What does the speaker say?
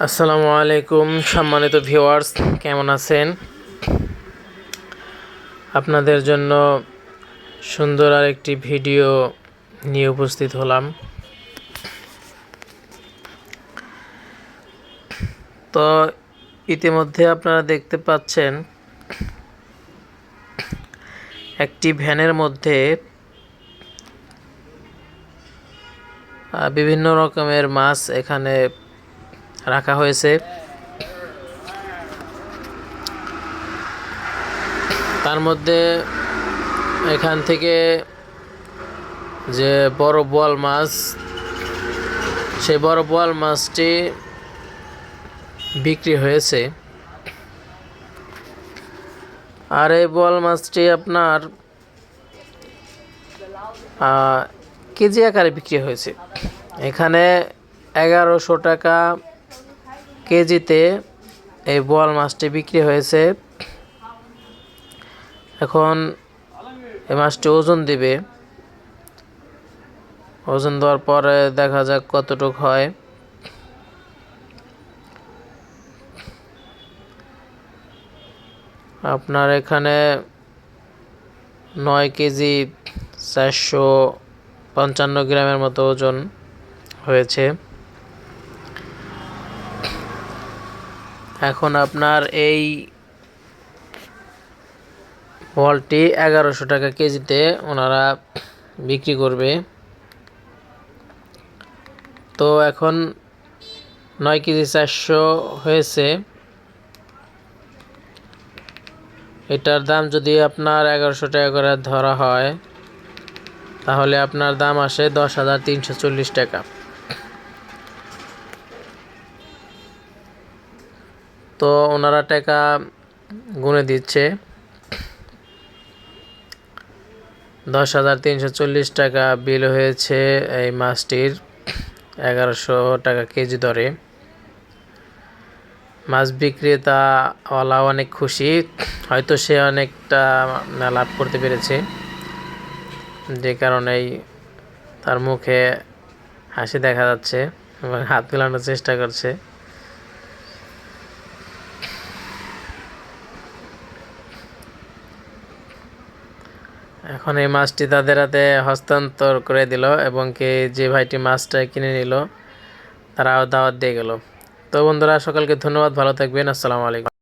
আসসালামু আলাইকুম সম্মানিত ভিউয়ার্স, কেমন আছেন? আপনাদের জন্য সুন্দর আরেকটি ভিডিও নিয়ে উপস্থিত হলাম। তো ইতিমধ্যে আপনারা দেখতে পাচ্ছেন একটি ভ্যানের মধ্যে বিভিন্ন রকমের মাছ এখানে রাখা হয়েছে। তার মধ্যে এখান থেকে যে বড় বোয়াল মাছ, সেই বড় বোয়াল মাছটি বিক্রি হয়েছে। আর এই বোয়াল মাছটি আপনার কেজি আকারে বিক্রি হয়েছে। এখানে 1100 টাকা কেজিতে এই বোয়াল মাছটি বিক্রি হয়েছে। এখন এই মাছটি ওজন দিবে, ওজন দেওয়ার পরে দেখা যাক কতটুক হয়। আপনার এখানে 9 কেজি 455 গ্রামের মতো ওজন হয়েছে। এখন আপনার এই বলটি 1100 টাকা কেজিতে ওনারা বিক্রি করবে। তো এখন 9 কেজি 400 হয়েছে। এটার দাম যদি আপনার 1100 টাকা করে ধরা হয়, তাহলে আপনার দাম আসে 10,340 টাকা। তো ওনারা টাকা গুনে দিচ্ছে। 10,340 টাকা বিল হয়েছে এই মাছটির 1100 টাকা কেজি দরে। মাছ বিক্রেতাওয়ালা অনেক খুশি, হয়তো সে অনেকটা লাভ করতে পেরেছে, যে কারণেই তার মুখে হাসি দেখা যাচ্ছে এবং হাত মেলানোর চেষ্টা করছে। এখন এই মাছটি তাদের হাতে হস্তান্তর করে দিল এবং যে ভাইটি মাছটা কিনে নিল তারাও দাওয়াত দিয়ে গেল। তো বন্ধুরা, সকলকে ধন্যবাদ, ভালো থাকবেন। আসসালামু আলাইকুম।